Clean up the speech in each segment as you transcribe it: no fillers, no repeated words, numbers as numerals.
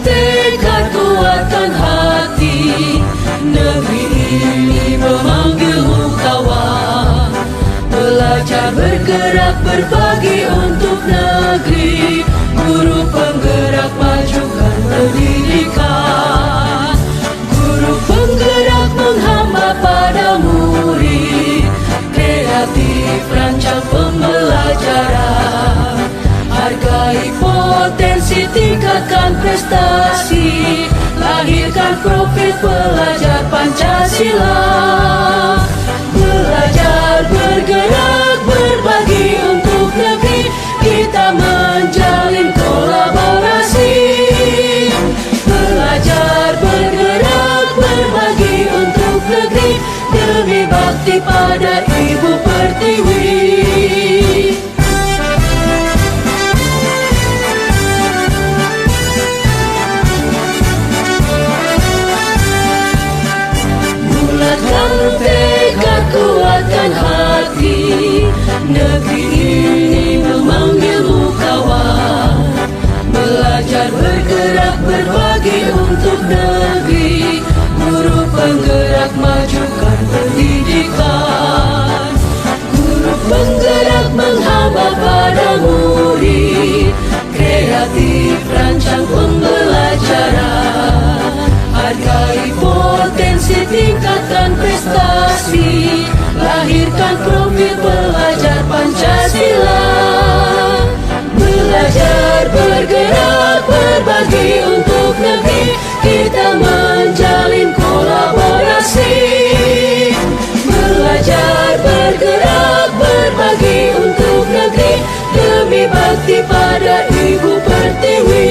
tekad, kuatkan hati. Negeri ini memanggilmu kawan. Belajar, bergerak, berbagi untuk negeri. Guru penggerak, majukan pendidikan. Guru penggerak menghamba pada murid. Kreatif, rancang pembelajaran. Hargai potensi, tingkatkan prestasi. Lahirkan profil pelajar Pancasila. Belajar, bergerak, berbagi untuk negeri. Kita menjalin kolaborasi. Belajar, bergerak, berbagi untuk negeri. Demi bakti pada Ibu Pertiwi. Bulatkan tekad, kuatkan hati. Negeri ini memanggilmu kawan. Belajar, bergerak, berbagi untuk negeri. Guru penggerak, majukan pendidikan. Guru penggerak menghamba pada murid. Kreatif, rancang pembelajaran. Hargai potensi, tingkatkan prestasi. Lahirkan profil pelajar Pancasila. Belajar, bergerak, berbagi untuk negeri. Kita menjalin kolaborasi. Belajar, bergerak, berbagi untuk negeri. Demi bakti pada Ibu Pertiwi.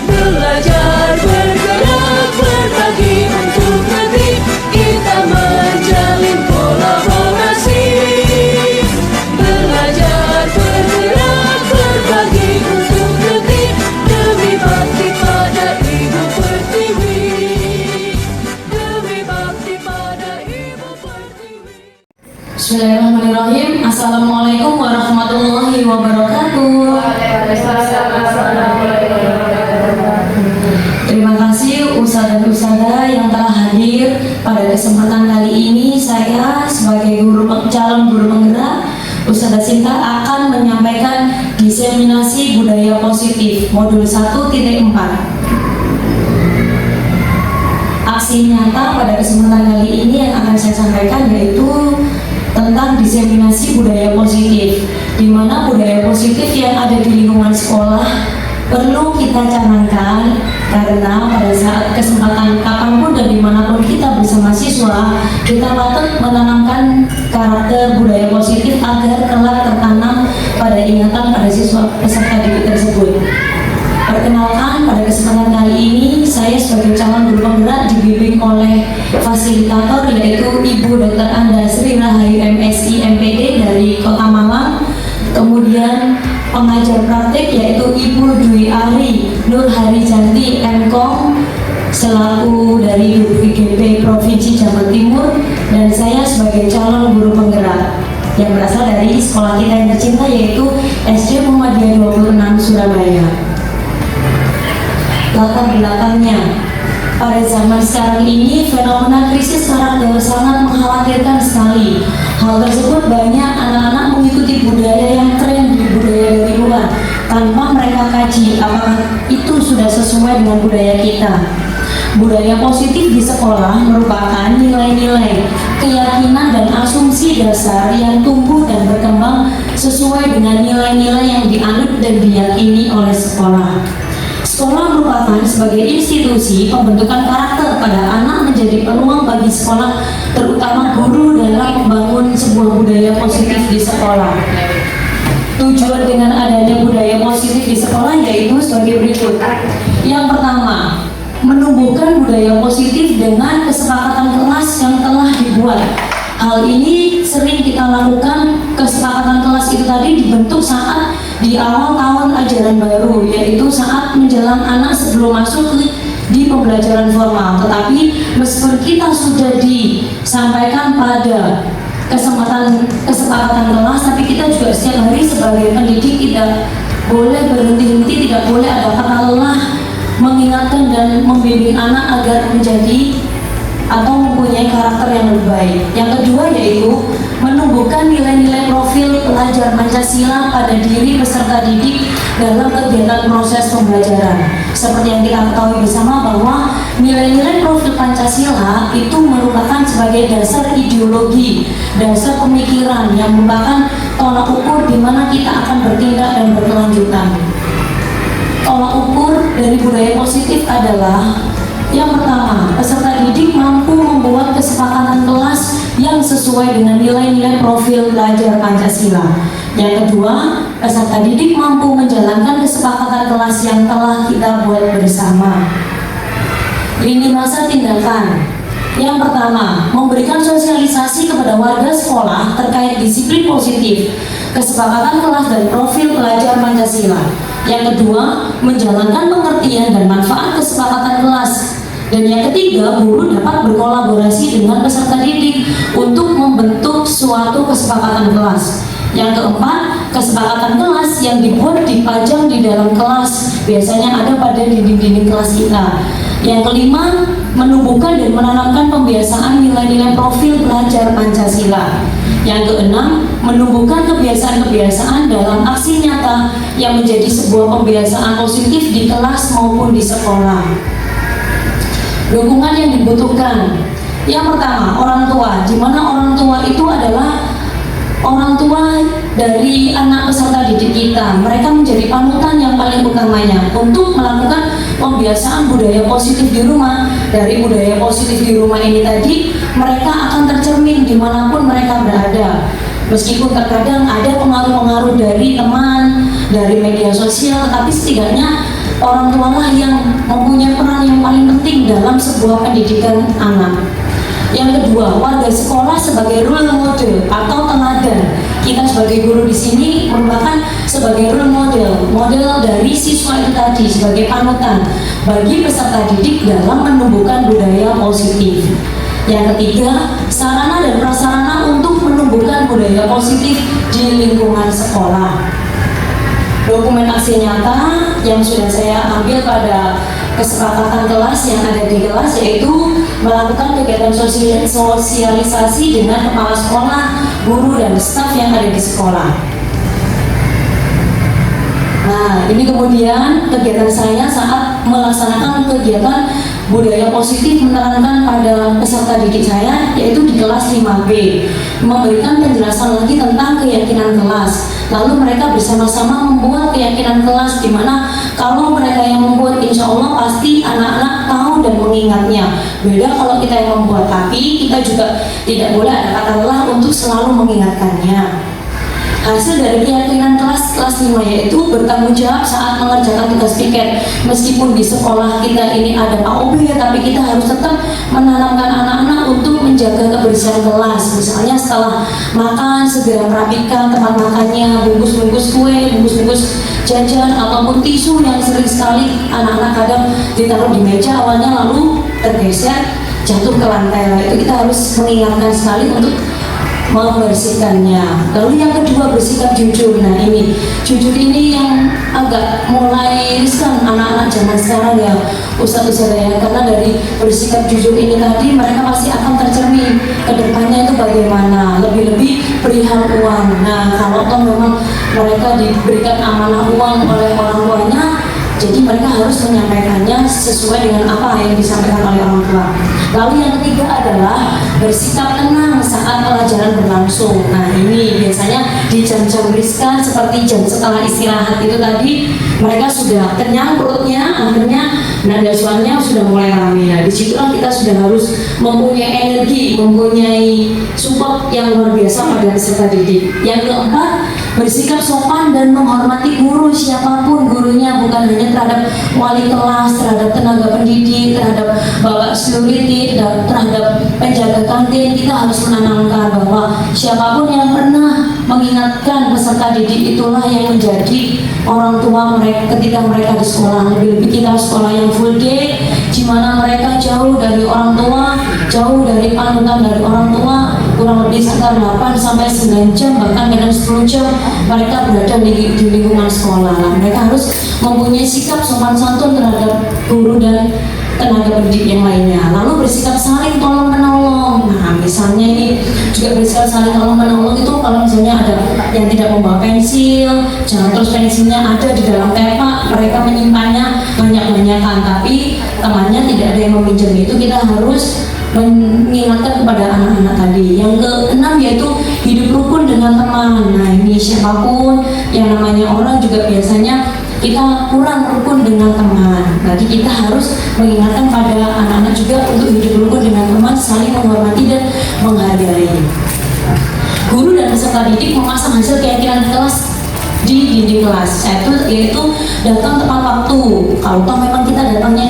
Belajar, bergerak, berbagi untuk negeri. Kita menjalin kolaborasi. Belajar, bergerak, berbagi untuk negeri. Demi bakti pada Ibu Pertiwi. Demi bakti pada Ibu Pertiwi. Bismillahirrahmanirrahim. Assalamualaikum warahmatullahi wabarakatuh. Terima kasih Ustadz dan Ustadzah yang telah hadir pada kesempatan kali ini. Saya sebagai calon guru penggerak Ustadzah Sinta akan menyampaikan diseminasi budaya positif modul 1.4. Aksi nyata pada kesempatan kali ini yang akan saya sampaikan yaitu tentang diseminasi budaya positif, di mana budaya positif yang ada di lingkungan sekolah perlu kita canangkan, karena pada saat kesempatan kapanpun dan dimanapun kita bersama siswa, kita patut menanamkan karakter budaya positif agar kelak tertanam pada ingatan pada siswa peserta didik tersebut. Perkenalkan, pada kesempatan kali ini saya sebagai calon guru penggerak dibimbing oleh fasilitator yaitu Ibu Dr. Anda Sri Rahayu MSI MPD dari Kota Malang. Kemudian pengajar praktik yaitu Ibu Dwi Ari Nur Harijanti MKOM selaku dari UPGP Provinsi Jawa Timur, dan saya sebagai calon guru penggerak yang berasal dari sekolah kita yang tercinta yaitu SD Muhammadiyah 26 Surabaya. Latar belakangnya, pada zaman sekarang ini fenomena krisis karakter sangat mengkhawatirkan sekali. Hal tersebut banyak anak-anak mengikuti budaya yang tren di budaya dari luar tanpa mereka kaji apakah itu sudah sesuai dengan budaya kita. Budaya positif di sekolah merupakan nilai-nilai, keyakinan dan asumsi dasar yang tumbuh dan berkembang sesuai dengan nilai-nilai yang dianut dan diyakini oleh sekolah. Sekolah merupakan sebagai institusi pembentukan karakter pada anak menjadi peluang bagi sekolah, terutama guru dalam membangun sebuah budaya positif di sekolah. Tujuan dengan adanya budaya positif di sekolah yaitu sebagai berikut. Yang pertama, menumbuhkan budaya positif dengan kesepakatan kelas yang telah dibuat. Hal ini sering kita lakukan. Kesepakatan kelas itu tadi dibentuk saat di awal tahun ajaran baru, yaitu saat menjelang anak sebelum masuk di pembelajaran formal. Tetapi meskipun kita sudah disampaikan pada kesepakatan kelas, tapi kita juga setiap hari sebagai pendidik tidak boleh berhenti-henti, tidak boleh ada kata lelah mengingatkan dan membimbing anak agar menjadi atau mempunyai karakter yang lebih baik. Yang kedua yaitu menumbuhkan nilai-nilai profil pelajar Pancasila pada diri peserta didik dalam kegiatan proses pembelajaran. Seperti yang kita ketahui bersama bahwa nilai-nilai profil Pancasila itu merupakan sebagai dasar ideologi, dasar pemikiran yang merupakan tolak ukur di mana kita akan bertindak dan berkelanjutan. Tolak ukur dari budaya positif adalah yang pertama, peserta didik mampu membuat kesepakatan kelas yang sesuai dengan nilai-nilai profil pelajar Pancasila. Yang kedua, peserta didik mampu menjalankan kesepakatan kelas yang telah kita buat bersama. Lini masa tindakan. Yang pertama, memberikan sosialisasi kepada warga sekolah terkait disiplin positif, kesepakatan kelas dan profil pelajar Pancasila. Yang kedua, menjalankan pengertian dan manfaat kesepakatan kelas. Dan yang ketiga, guru dapat berkolaborasi dengan peserta didik untuk membentuk suatu kesepakatan kelas. Yang keempat, kesepakatan kelas yang dibuat dipajang di dalam kelas, biasanya ada pada dinding-dinding kelas kita. Yang kelima, menumbuhkan dan menanamkan pembiasaan nilai-nilai profil pelajar Pancasila. Yang keenam, menumbuhkan kebiasaan-kebiasaan dalam aksi nyata yang menjadi sebuah pembiasaan positif di kelas maupun di sekolah. Dukungan yang dibutuhkan. Yang pertama, orang tua, di mana orang tua itu adalah orang tua dari anak peserta didik kita. Mereka menjadi panutan yang paling utamanya untuk melakukan pembiasaan budaya positif di rumah. Dari budaya positif di rumah ini tadi, mereka akan tercermin dimanapun mereka berada. Meskipun terkadang ada pengaruh-pengaruh dari teman, dari media sosial, tapi setidaknya orang tua lah yang mempunyai peran yang paling penting dalam sebuah pendidikan anak. Yang kedua, warga sekolah sebagai role model atau teladan. Kita sebagai guru di sini merupakan sebagai role model dari siswa itu tadi sebagai panutan bagi peserta didik dalam menumbuhkan budaya positif. Yang ketiga, sarana dan prasarana untuk menumbuhkan budaya positif di lingkungan sekolah. Dokumen aksi nyata yang sudah saya ambil pada kesepakatan kelas yang ada di kelas yaitu melakukan kegiatan sosialisasi dengan kepala sekolah, guru, dan staf yang ada di sekolah. Nah, ini kemudian kegiatan saya saat melaksanakan kegiatan budaya positif menerangkan pada peserta didik saya yaitu di kelas 5B, memberikan penjelasan lagi tentang keyakinan kelas. Lalu mereka bersama-sama membuat keyakinan kelas di mana kalau mereka yang membuat, insya Allah pasti anak-anak tahu dan mengingatnya. Beda kalau kita yang membuat, tapi kita juga tidak boleh ada kata lelah untuk selalu mengingatkannya. Hasil dari keyakinan kelas 5 yaitu bertanggung jawab saat mengerjakan tugas piket. Meskipun di sekolah kita ini ada PAUB ya, tapi kita harus tetap menanamkan anak-anak untuk menjaga kebersihan kelas. Misalnya setelah makan segera merapikan tempat makannya, bungkus-bungkus kue, bungkus-bungkus jajan ataupun tisu yang sering sekali anak-anak kadang ditaruh di meja awalnya lalu tergeser jatuh ke lantai. Nah, itu kita harus mengingatkan sekali untuk membersihkannya. Lalu yang kedua, bersikap jujur. Nah, ini jujur ini yang agak mulai riskan anak-anak zaman sekarang ya, ustadz-ustadz ya, karena dari bersikap jujur ini tadi mereka pasti akan tercermin ke depannya itu bagaimana, lebih-lebih perihal uang. Nah, kalau toh memang mereka diberikan amanah uang oleh orang tuanya, jadi mereka harus menyampaikannya sesuai dengan apa yang disampaikan oleh orang tua. Lalu yang ketiga adalah bersikap tenang saat pelajaran berlangsung. Nah, ini biasanya di jam-jam riskan seperti jam setelah istirahat itu tadi mereka sudah kenyang perutnya, akhirnya nada suaranya sudah mulai rame. Nah, disitulah kita sudah harus mempunyai energi, mempunyai support yang luar biasa pada peserta didik. Yang keempat, bersikap sopan dan menghormati guru siapapun gurunya, bukan hanya terhadap wali kelas, terhadap tenaga pendidik, terhadap bapak security, terhadap penjaga kantin. Kita harus menanamkan bahwa siapapun yang pernah mengingatkan peserta didik itulah yang menjadi orang tua mereka ketika mereka di sekolah. Lebih-lebih kita sekolah yang full day, di mana mereka jauh dari orang tua, jauh dari panutan dari orang tua, kurang lebih sekitar 8 sampai 9 jam, bahkan kadang 10 jam mereka berada di lingkungan sekolah. Mereka harus mempunyai sikap sopan santun terhadap guru dan tenaga pendidik yang lainnya. Lalu bersikap saling tolong menolong. Nah, misalnya ini juga bersikap saling tolong menolong itu kalau misalnya ada yang tidak membawa pensil, jangan terus pensilnya ada di dalam tepak, mereka menyimpannya banyak-banyakan, tapi temannya tidak ada yang meminjam, itu kita harus mengingatkan kepada anak-anak tadi. Yang keenam yaitu hidup rukun dengan teman. Nah, ini siapapun yang namanya orang juga biasanya kita kurang rukun dengan teman. Jadi kita harus mengingatkan pada anak-anak juga untuk hidup rukun dengan teman, saling menghormati dan menghargai. Guru dan peserta didik memasang hasil keyakinan di kelas di dinding kelas, yaitu datang tepat waktu. Kalau toh memang kita datangnya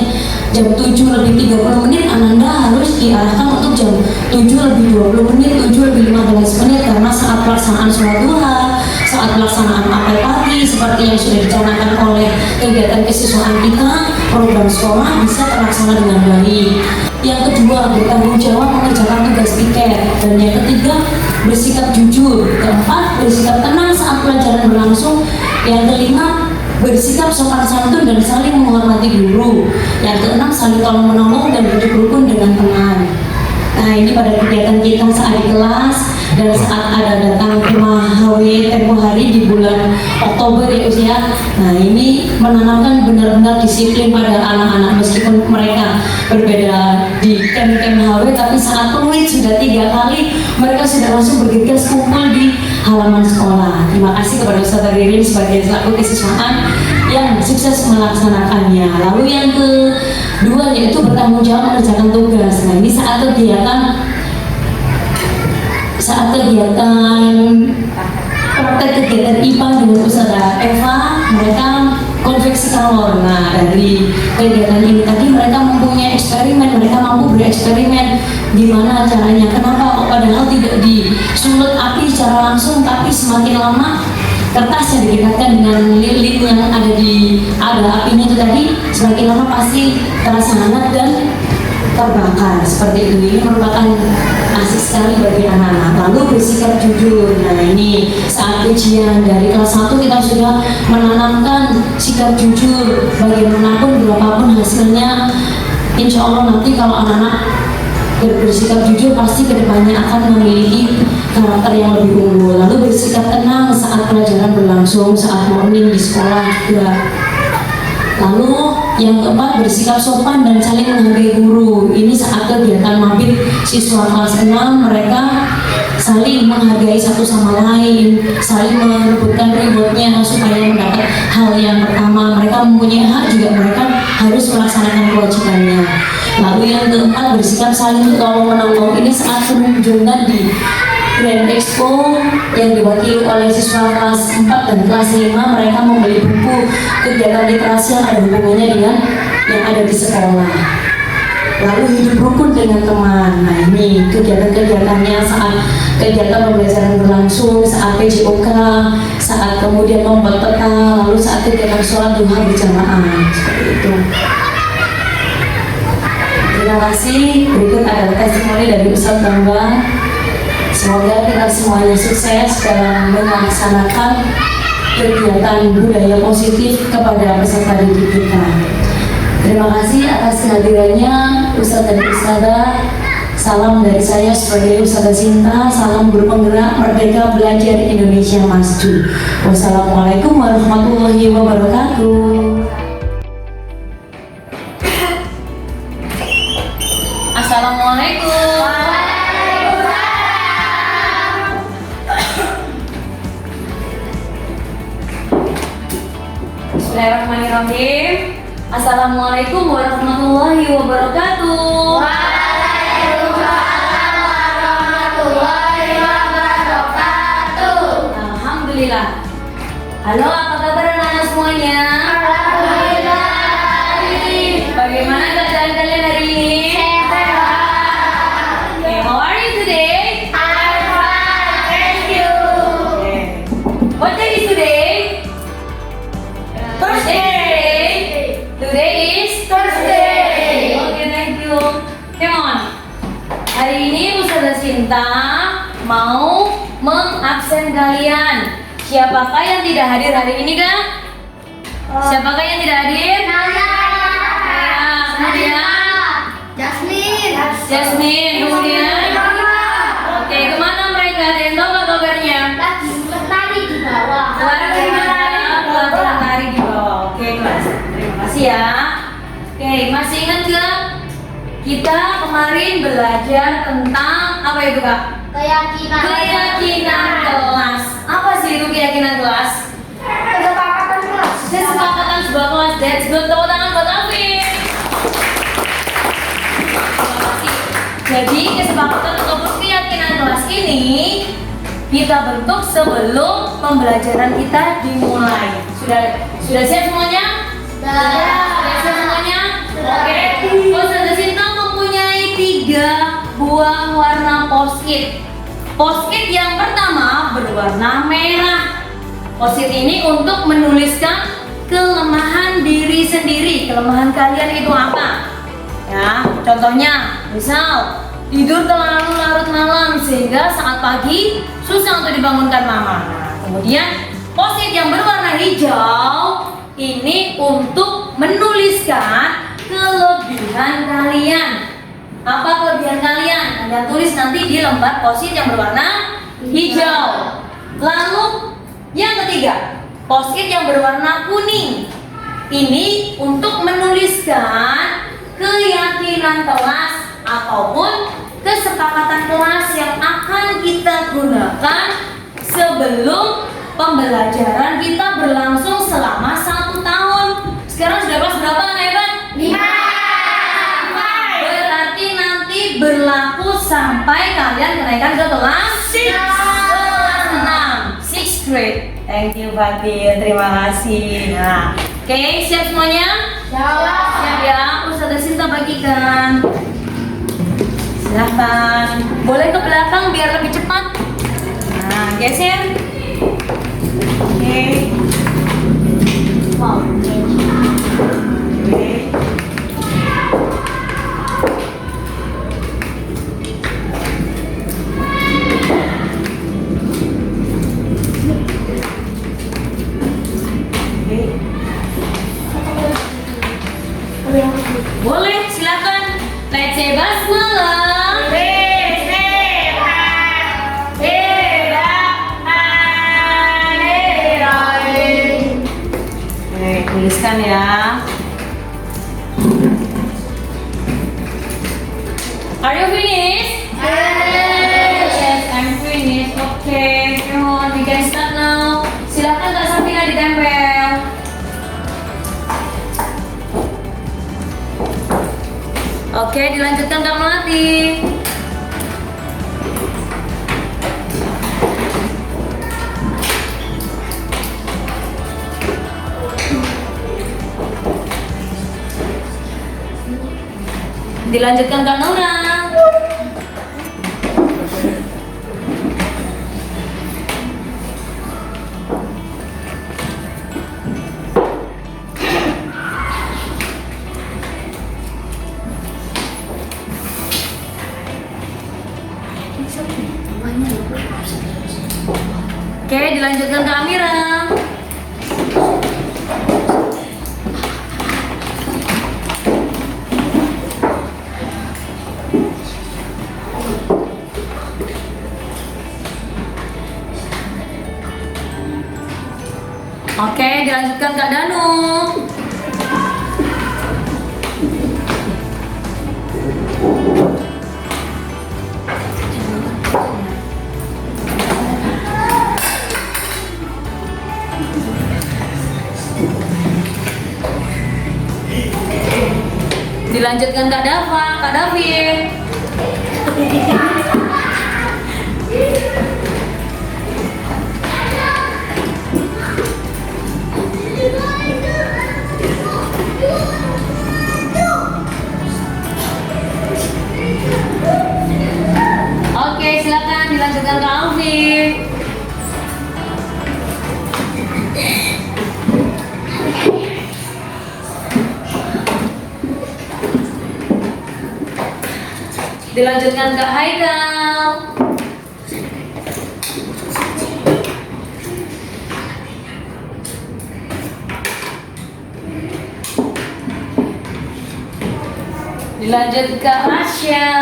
jam 7 lebih 30 menit, Ananda harus diarahkan untuk jam 7 lebih 20 menit, 7 lebih 15 menit, karena saat pelaksanaan sholat duha, saat pelaksanaan apel pagi seperti yang sudah dicanangkan oleh kegiatan kesiswaan kita, program sekolah bisa terlaksana dengan baik. Yang kedua, bertanggung jawab mengerjakan tugas piket. Dan yang ketiga, bersikap jujur. Keempat, bersikap tenang saat pelajaran berlangsung. Yang kelima, bersikap sopan santun dan saling menghormati guru. Yang keenam, saling tolong menolong dan hidup rukun dengan teman. Nah, ini pada kegiatan kita saat di kelas dan saat ada datang ke HW tempo hari di bulan Oktober ya usia. Nah, ini menanamkan benar-benar disiplin pada anak-anak, meskipun mereka berbeda di camp-camp HW, tapi saat peluit sudah 3 kali mereka sudah langsung bergegas kumpul di halaman sekolah. Terima kasih kepada Ustaz Ririn sebagai selaku kesiswaan yang sukses melaksanakannya. Lalu yang kedua yaitu bertanggung jawab mengerjakan tugas. Nah, ini saat kegiatan praktek kegiatan IPA dengan Ustazah Eva, mereka konveksi kalor. Nah, dari kegiatan ini tadi mereka mempunyai eksperimen, mereka mampu bereksperimen gimana caranya, kenapa kok padahal tidak disulut api secara langsung, tapi semakin lama kertas yang didekatkan dengan lilin yang ada apinya itu tadi, semakin lama pasti terasa hangat dan terbakar seperti itu. Ini merupakan asik sekali bagi anak-anak. Lalu bersikap jujur. Nah, ini saat ujian dari kelas 1 kita sudah menanamkan sikap jujur. Bagaimanapun berapapun hasilnya, insya Allah nanti kalau anak-anak bersikap jujur pasti kedepannya akan memiliki karakter yang lebih unggul. Lalu bersikap tenang saat pelajaran berlangsung, saat morning di sekolah juga. Lalu yang keempat, bersikap sopan dan saling menghargai guru. Ini saat kegiatan mabit siswa kelas 6, mereka saling menghargai satu sama lain, saling merebutkan rewardnya supaya mendapat hal yang pertama. Mereka mempunyai hak juga, mereka harus melaksanakan kewajibannya. Lalu yang keempat, bersikap saling tolong menolong. Ini saat kunjungan di Grand Expo yang diwakili oleh siswa kelas 4 dan kelas 5, mereka membeli buku kegiatan literasi yang ada hubungannya dengan yang ada di sekolah. Lalu hidup rukun dengan teman. Nah, ini kegiatan-kegiatannya saat kegiatan pembelajaran berlangsung, saat PJOK, saat kemudian membuat peta, lalu saat kegiatan sholat duha berjamaah, seperti itu. Terima kasih. Berikut adalah testimoni dari Ustaz Bambang. Semoga kita semuanya sukses dalam melaksanakan kegiatan budaya positif kepada peserta didik kita. Terima kasih atas kehadirannya Ustaz dan Ustazah. Salam dari saya sebagai Ustazah Sinta. Salam guru penggerak Merdeka Belajar Indonesia Maju. Wassalamualaikum warahmatullahi wabarakatuh. Assalamualaikum. Bismillahirrahmanirrahim. Assalamualaikum warahmatullahi wabarakatuh. Waalaikumsalam warahmatullahi wabarakatuh. Alhamdulillah. Halo, apa kabar anak-anak semuanya? Alhamdulillah. Bagaimana keadaan kalian hari ini? Sehat. Okay, how are you today? I'm fine, thank you. Okay, mengabsen kalian. Siapakah yang tidak hadir hari ini, Kak? Siapakah yang tidak hadir? Kemudian Jasmine, kemudian oke, kemana mereka? Ada yang tahu nggak kabarnya? Lari di bawah. Lari di bawah. Oke, kelas. Terima kasih ya. Oke, masih ingat nggak? Kita kemarin belajar tentang apa itu, Kak? Keyakinan kelas. Apa sih itu keyakinan kelas? Kesepakatan sebuah kelas. That's good. Tepuk tangan buat Alvin. Jadi kesepakatan ataupun keyakinan kelas ini kita bentuk sebelum pembelajaran kita dimulai. Sudah siap semuanya? Sudah siap semuanya? Oke. Ustazah Sinta mempunyai 3 buah warna post-it. Post-it yang pertama berwarna merah. Post-it ini untuk menuliskan kelemahan diri sendiri. Kelemahan kalian itu apa? Ya, contohnya, misal tidur terlalu larut malam sehingga saat pagi susah untuk dibangunkan mama. Nah, kemudian post-it yang berwarna hijau ini untuk menuliskan kelebihan kalian. Apa kelebihan kalian? Kalian tulis nanti di lembar post-it yang berwarna hijau. Lalu yang ketiga, post-it yang berwarna kuning. Ini untuk menuliskan keyakinan kelas ataupun kesepakatan kelas yang akan kita gunakan sebelum pembelajaran kita berlangsung selama 1 tahun. Sekarang sudah kelas berapa, Evan? 5. Berarti nanti berlaku sampai kalian kenaikan ke kelas 6. 6th grade. Thank you, Fatin. Terima kasih. Nah, oke, siap semuanya? Siap ya, Ustazah Sinta bagikan. Silahkan. Boleh ke belakang biar lebih cepat. Nah, geser. Oke. Wow. Oke. Boleh, silakan. Let's say basmalah. Tuliskan ya. Are you finished? Yes, I'm finished. Okay, come on, we can start now. Silakan Kak Safina ditempel. Oke, dilanjutkan Kak Melati. Dilanjutkan Kak Nora. Oke, dilanjutkan Kak Amira. Oke, dilanjutkan Kak Danu. Dilanjutkan Kak Dava, Kak Davin. Oke, silakan dilanjutkan Kak Alvin. Dilanjutkan Kak Haikal. Dilanjut ke Asya.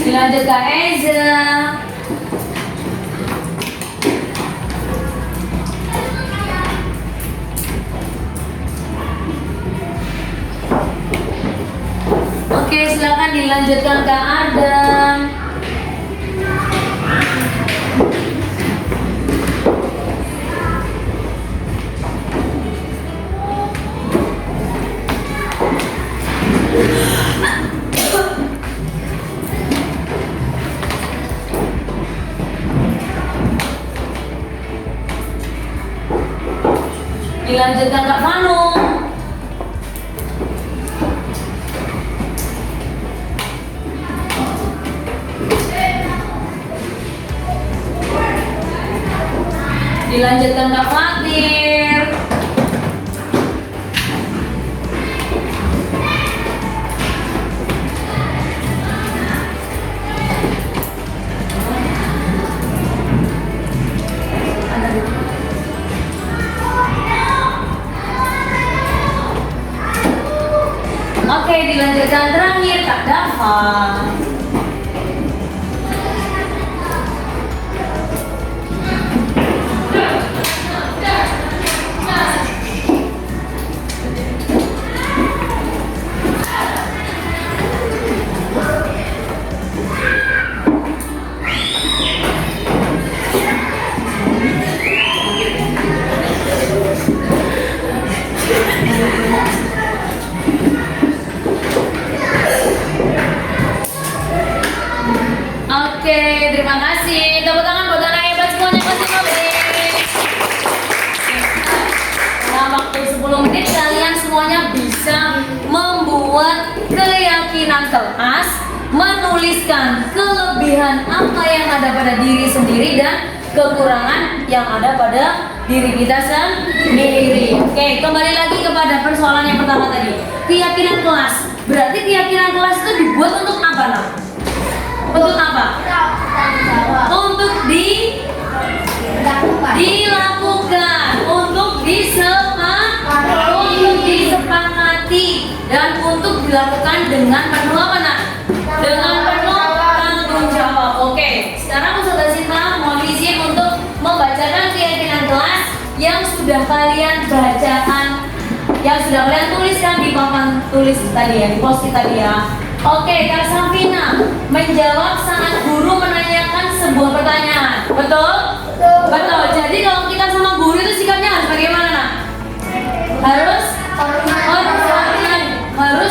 Dilanjut ke Eza. Oke, silakan dilanjutkan ke Adam. Dilanjutkan Kak Vanu. Dilanjutkan Kak Fatir. Oke, dilanjutkan terakhir Kak Dava. Oke, terima kasih. Tepuk tangan buat anak hebat semuanya, kasih Mabrik. Dalam waktu 10 menit kalian semuanya bisa membuat keyakinan kelas, menuliskan kelebihan apa yang ada pada diri sendiri dan kekurangan yang ada pada diri kita sendiri. Oke, kembali lagi kepada persoalan yang pertama tadi. Keyakinan kelas. Berarti keyakinan kelas itu dibuat untuk apa, Nak? Untuk apa? Untuk dilakukan, untuk disepakati, dan untuk dilakukan dengan penuh apa, Nak? Dengan penuh tanggung jawab. Oke, sekarang Ustazah Sinta mohon izin untuk membacakan keyakinan kelas yang sudah kalian bacakan, yang sudah kalian tuliskan di papan tulis tadi ya, di post-it tadi ya. Oke, Kak Safina menjawab saat guru menanyakan sebuah pertanyaan. Betul? Betul. Jadi kalau kita sama guru itu sikapnya harus bagaimana, Nak? Harus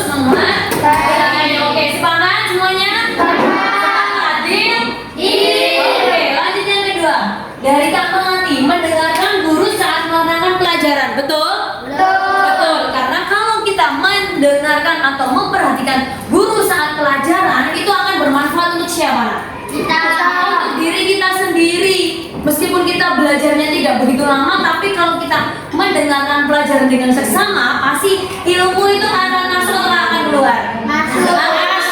menghargai. Oke, sepakat semuanya? Adil? Oke, lanjut yang kedua. Dari Kak Melati, mendengarkan guru saat menerangkan pelajaran. Betul? Betul. Karena kalau kita mendengarkan atau memperhatikan guru saat pelajaran, itu akan bermanfaat untuk siapa, Nak? Untuk diri kita sendiri. Meskipun kita belajarnya tidak begitu lama, tapi kalau kita mendengarkan pelajaran dengan seksama, pasti ilmu itu akan masuk atau akan keluar? Masuk.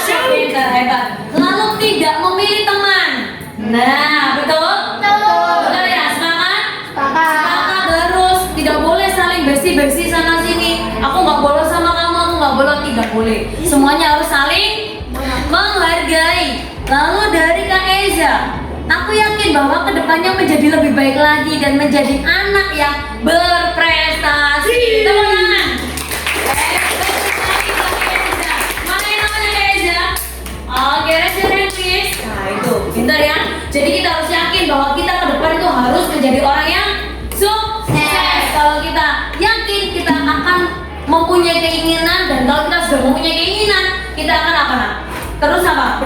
Pintar, hebat. Lalu tidak memilih teman. Nah, betul? Betul ya, semangat? Semangat terus. Tidak boleh saling besi-besi sana sini. Aku nggak boleh sama kamu, aku nggak boleh, tidak boleh. Semuanya harus saling menghargai. Lalu dari Kak Eza, aku yakin bahwa kedepannya menjadi lebih baik lagi dan menjadi anak yang berprestasi. Tepuk tangan. Mana yang namanya Kak Eza? Oke, Rencis. Nah itu, pintar ya. Jadi kita harus yakin bahwa kita ke depan itu harus menjadi orang yang sukses. Kalau kita yakin kita akan mempunyai keinginan, dan kalau kita sudah mempunyai keinginan, kita akan apa, Nak? Terus apa?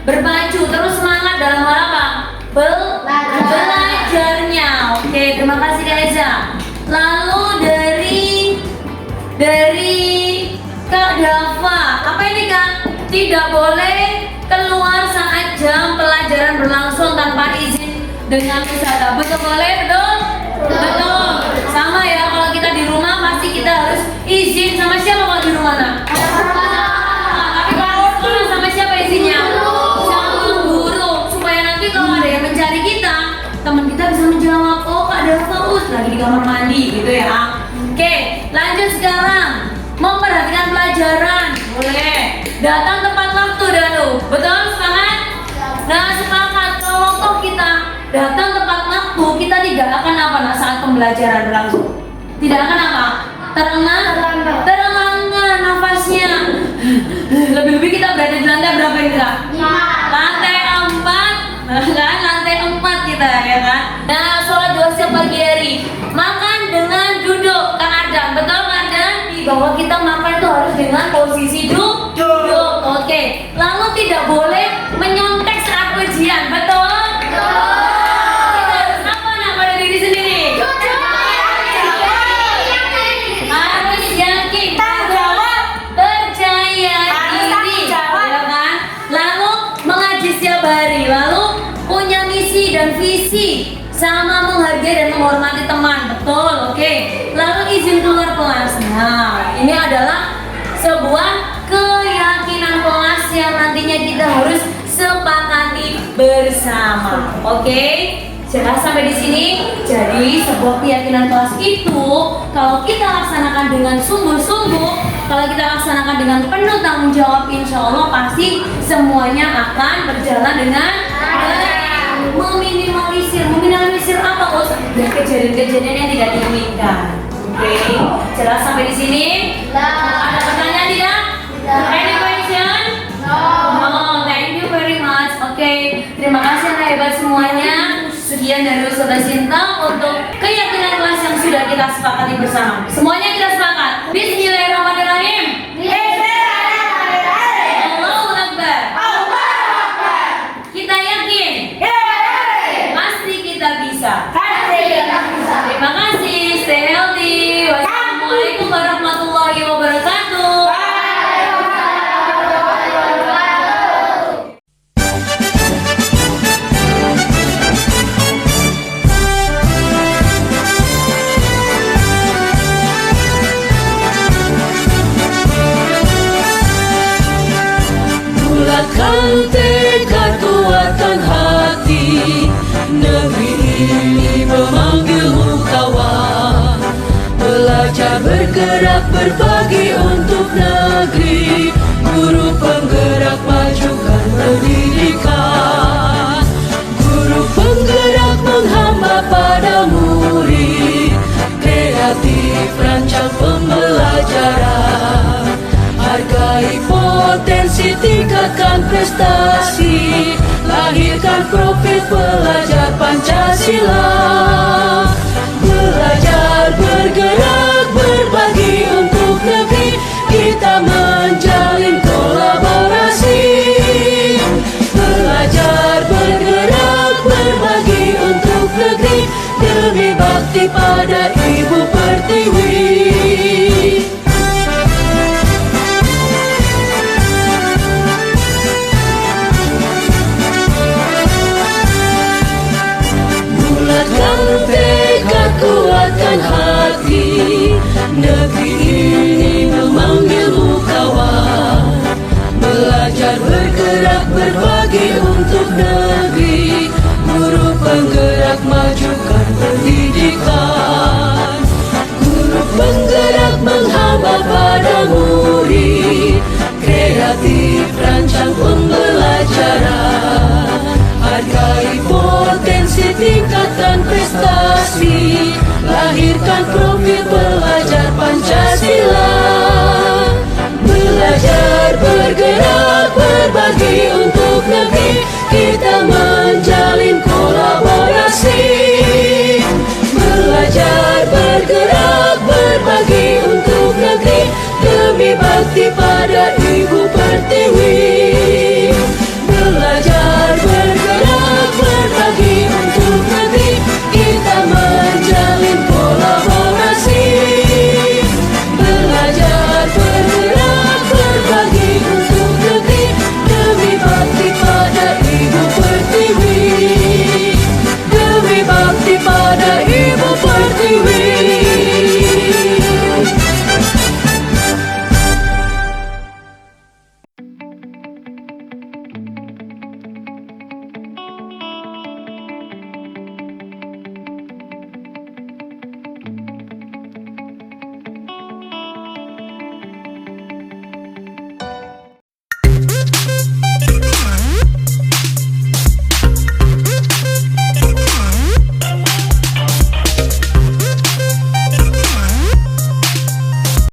Berpacu, terus semangat dalam hal apa? Belajarnya. Oke, terima kasih Kak Eza. Lalu dari Kak Dava, apa ini Kak? Tidak boleh keluar saat jam pelajaran berlangsung tanpa izin dengan ustazah. Betul boleh? Betul? Betul. Sama ya, kalau kita di rumah pasti kita harus izin sama siapa kalau di rumah, Nak? Tapi kalau sekolah sama siapa izinnya? Sama guru. kamar mandi gitu ya. Oke, lanjut sekarang. Memperhatikan pelajaran, boleh. Datang tepat waktu Danu, betul semangat? Nah sepakat, kalau toh kita datang tepat waktu, kita tidak akan apa nah, saat pembelajaran berlangsung. Tidak akan apa? Terengah nafasnya. Lebih-lebih kita berada di lantai berapa ini kak? Lantai 4, kan? Lantai 4 kita ya kan? Nah sholat dua setiap pagi hari. Makan dengan duduk, Kang Adam, betul Kang Adam? Di bawah kita makan itu harus dengan posisi duduk. Oke. Lalu tidak boleh menyontek saat ujian, betul? Kita harus apa nak pada diri sendiri? Harus yakin, percaya diri, ya kan? Lalu mengaji setiap hari, lalu punya misi dan visi, sama menghargai dan menghormati teman, betul? Oke. Lalu izin keluar kelas. Nah, ini adalah sebuah keyakinan kelas yang nantinya kita harus sepakati bersama. Oke? Jelas sampai di sini. Jadi sebuah keyakinan kelas itu kalau kita laksanakan dengan sungguh-sungguh, kalau kita laksanakan dengan penuh tanggung jawab, insya Allah pasti semuanya akan berjalan dengan baik. Meminimalisir apa bos? Dan kejadian-kejadian yang tidak diinginkan. Oke, jelas sampai di sini. Ada pertanyaan tidak? Any question? No. Thank you very much. Oke, terima kasih anak hebat semuanya. Sekian dari Sobat Sinta untuk keyakinan kelas yang sudah kita sepakati bersama. Semuanya kita sepakat. Bismillahirrahmanirrahim. Allahu Akbar. Kita yakin. Pasti kita bisa. Terima kasih. Stay healthy. Wassalamualaikum warahmatullahi wabarakatuh. Bulatkan tekad, kuatkan hati. Negeri ini memanggilmu kawan. Belajar, bergerak, berbagi untuk negeri. Guru penggerak, majukan pendidikan. Guru penggerak menghamba pada murid. Kreatif, rancang pembelajaran. Hargai potensi, tingkatkan prestasi. Lahirkan profil pelajar Pancasila. Belajar, bergerak, berbagi untuk negeri. Kita menjalin kolaborasi. Belajar, bergerak, berbagi untuk negeri. Demi bakti pada Ibu Pertiwi. Tekad, kuatkan hati. Negeri ini memanggilmu kawan. Belajar, bergerak, berbagi untuk negeri. Guru penggerak, majukan pendidikan. Guru penggerak menghamba pada murid. Kreatif, rancang pembelajaran. Hargai potensi, tingkatkan prestasi. Lahirkan profil pelajar